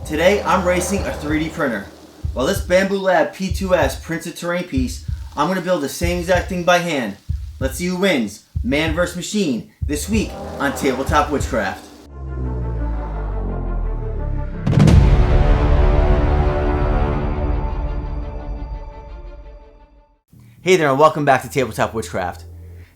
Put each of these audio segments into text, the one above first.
Today I'm racing a 3D printer. While this Bambu Lab P2S prints a terrain piece, I'm going to build the same exact thing by hand. Let's see who wins, man versus machine, this week on Tabletop WitchCRAFT. Hey there and welcome back to Tabletop WitchCRAFT.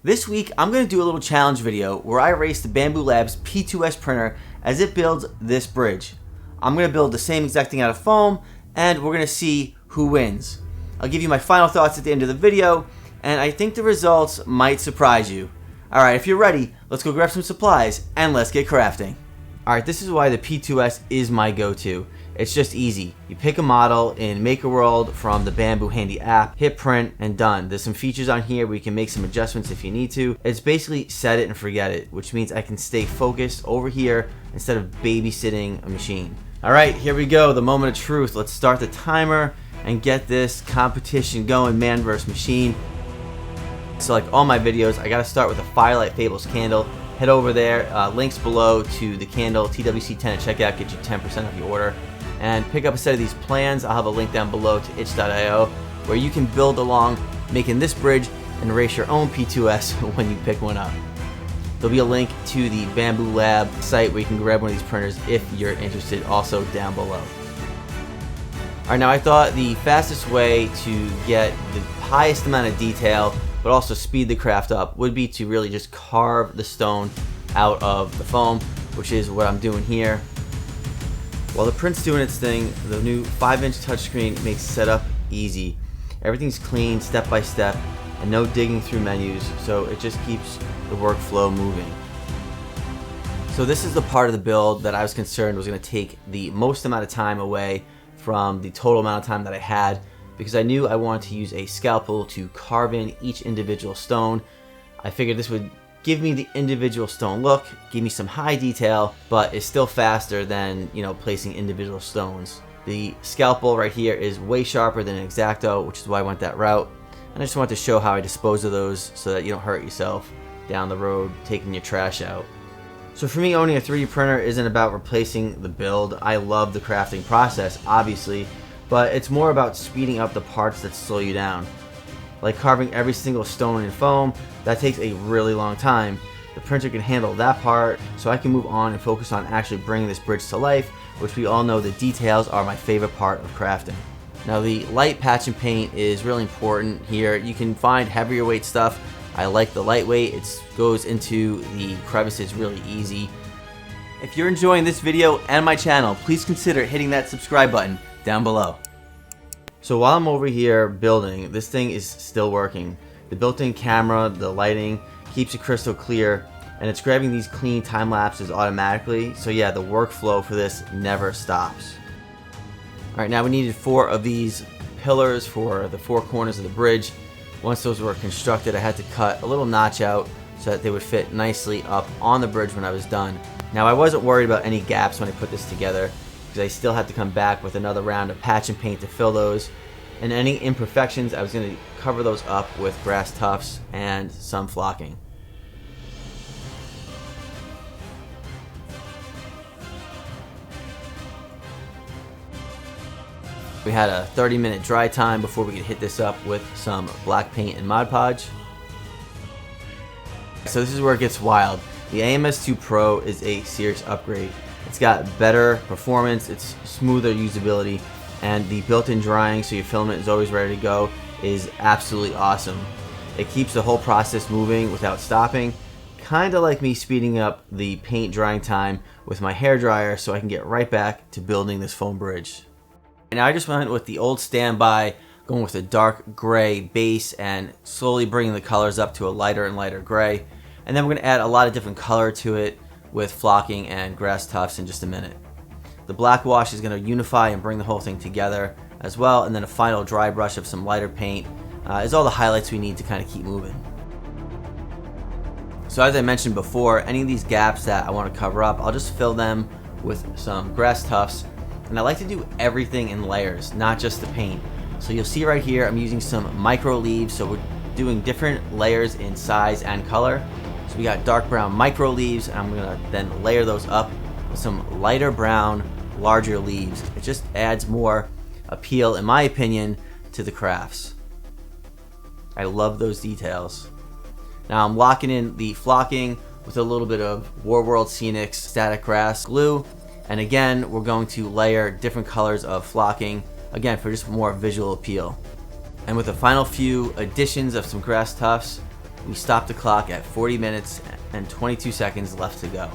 This week I'm going to do a little challenge video where I race the Bambu Lab's P2S printer as it builds this bridge. I'm going to build the same exact thing out of foam and we're going to see who wins. I'll give you my final thoughts at the end of the video and I think the results might surprise you. Alright, if you're ready, let's go grab some supplies and let's get crafting. Alright, this is why the P2S is my go-to. It's just easy. You pick a model in MakerWorld from the Bambu Handy app, hit print, and done. There's some features on here where you can make some adjustments if you need to. It's basically set it and forget it, which means I can stay focused over here instead of babysitting a machine. Alright, here we go, the moment of truth. Let's start the timer and get this competition going, man versus machine. So like all my videos, I gotta start with a Firelight Fables candle. Head over there, links below to the candle, TWC10 at checkout, get you 10% off your order. And pick up a set of these plans. I'll have a link down below to itch.io where you can build along making this bridge and race your own P2S when you pick one up. There'll be a link to the Bambu Lab site where you can grab one of these printers if you're interested, also down below. Alright, now I thought the fastest way to get the highest amount of detail but also speed the craft up would be to really just carve the stone out of the foam, which is what I'm doing here. While the print's doing its thing, the new 5-inch touchscreen makes setup easy. Everything's clean, step by step, and no digging through menus, so it just keeps the workflow moving. So this is the part of the build that I was concerned was going to take the most amount of time away from the total amount of time that I had, because I knew I wanted to use a scalpel to carve in each individual stone. I figured this would give me the individual stone look, give me some high detail, but it's still faster than, placing individual stones. The scalpel right here is way sharper than an X-Acto, which is why I went that route. And I just want to show how I dispose of those so that you don't hurt yourself down the road taking your trash out. So for me, owning a 3D printer isn't about replacing the build. I love the crafting process, obviously, but it's more about speeding up the parts that slow you down. Like carving every single stone in foam, that takes a really long time. The printer can handle that part, so I can move on and focus on actually bringing this bridge to life, which we all know the details are my favorite part of crafting. Now the light patch and paint is really important here. You can find heavier weight stuff. I like the lightweight, it goes into the crevices really easy. If you're enjoying this video and my channel, please consider hitting that subscribe button down below. So while I'm over here building, this thing is still working. The built-in camera, the lighting, keeps it crystal clear, and it's grabbing these clean time lapses automatically. So yeah, the workflow for this never stops. Alright, now we needed 4 of these pillars for the 4 corners of the bridge. Once those were constructed, I had to cut a little notch out so that they would fit nicely up on the bridge when I was done. Now I wasn't worried about any gaps when I put this together, because I still had to come back with another round of patch and paint to fill those. And any imperfections, I was going to cover those up with grass tufts and some flocking. We had a 30-minute dry time before we could hit this up with some black paint and Mod Podge. So this is where it gets wild. The AMS2 Pro is a serious upgrade. It's got better performance, it's smoother usability, and the built-in drying so your filament is always ready to go is absolutely awesome. It keeps the whole process moving without stopping, kinda like me speeding up the paint drying time with my hairdryer so I can get right back to building this foam bridge. And I just went with the old standby, going with a dark gray base and slowly bringing the colors up to a lighter and lighter gray. And then we're going to add a lot of different color to it with flocking and grass tufts in just a minute. The black wash is going to unify and bring the whole thing together as well, and then a final dry brush of some lighter paint is all the highlights we need to kind of keep moving. So as I mentioned before, any of these gaps that I want to cover up, I'll just fill them with some grass tufts, and I like to do everything in layers, not just the paint. So you'll see right here I'm using some micro leaves, so we're doing different layers in size and color. So we got dark brown micro leaves, and I'm going to then layer those up with some lighter brown larger leaves. It just adds more appeal, in my opinion, to the crafts. I love those details. Now I'm locking in the flocking with a little bit of Warworld Scenics static grass glue. And again, we're going to layer different colors of flocking, again, for just more visual appeal. And with the final few additions of some grass tufts, we stop the clock at 40 minutes and 22 seconds left to go.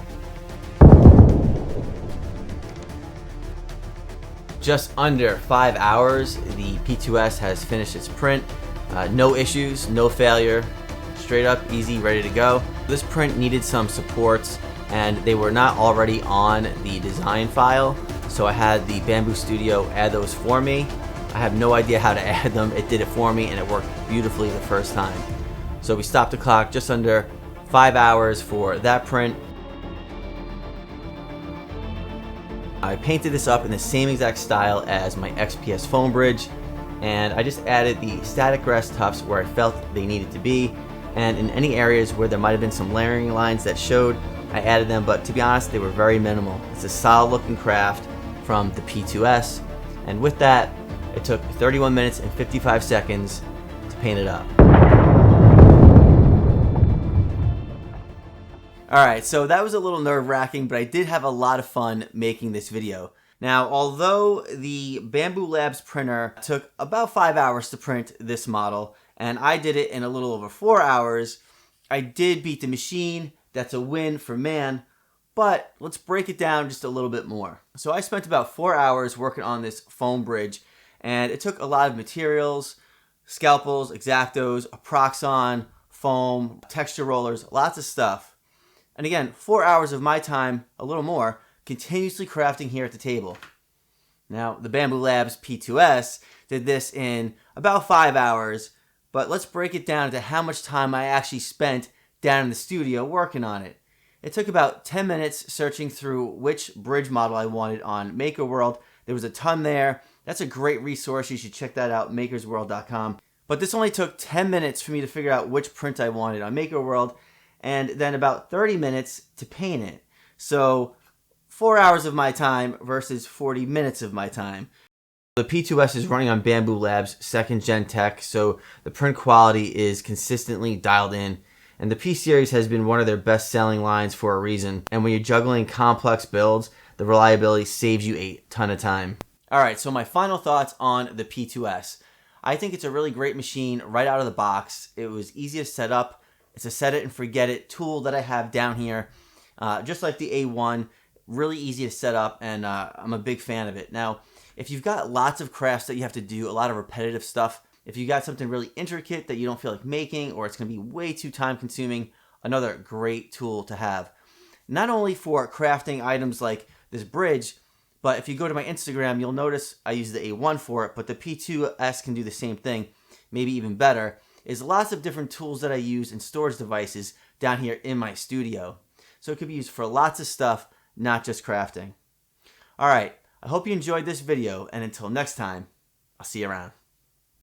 Just under 5 hours, the P2S has finished its print. No issues, no failure, straight up, easy, ready to go. This print needed some supports and they were not already on the design file, so I had the Bambu Studio add those for me. I have no idea how to add them. It did it for me and it worked beautifully the first time. So we stopped the clock just under 5 hours for that print. I painted this up in the same exact style as my XPS foam bridge, and I just added the static grass tufts where I felt they needed to be, and in any areas where there might have been some layering lines that showed, I added them, but to be honest, they were very minimal. It's a solid looking craft from the P2S, and with that, it took 31 minutes and 55 seconds to paint it up. Alright, so that was a little nerve-wracking, but I did have a lot of fun making this video. Now, although the Bambu Labs printer took about 5 hours to print this model, and I did it in a little over 4 hours, I did beat the machine. That's a win for man, but let's break it down just a little bit more. So I spent about 4 hours working on this foam bridge, and it took a lot of materials, scalpels, X-Actos, a Proxxon, foam, texture rollers, lots of stuff. And again, 4 hours of my time, a little more, continuously crafting here at the table. Now, the Bambu Labs P2S did this in about 5 hours, but let's break it down to how much time I actually spent down in the studio working on it. It took about 10 minutes searching through which bridge model I wanted on MakerWorld. There was a ton there. That's a great resource. You should check that out, makersworld.com. But this only took 10 minutes for me to figure out which print I wanted on MakerWorld, and then about 30 minutes to paint it. So 4 hours of my time versus 40 minutes of my time. The P2S is running on Bambu Labs 2nd Gen tech, so the print quality is consistently dialed in. And the P series has been one of their best selling lines for a reason. And when you're juggling complex builds, the reliability saves you a ton of time. Alright, so my final thoughts on the P2S. I think it's a really great machine right out of the box. It was easy to set up. It's a set it and forget it tool that I have down here. Just like the A1, really easy to set up, and I'm a big fan of it. Now, if you've got lots of crafts that you have to do, a lot of repetitive stuff, if you got something really intricate that you don't feel like making, or it's going to be way too time consuming, another great tool to have. Not only for crafting items like this bridge, but if you go to my Instagram, you'll notice I use the A1 for it, but the P2S can do the same thing, maybe even better. Is lots of different tools that I use and storage devices down here in my studio. So it could be used for lots of stuff, not just crafting. Alright, I hope you enjoyed this video, and until next time, I'll see you around.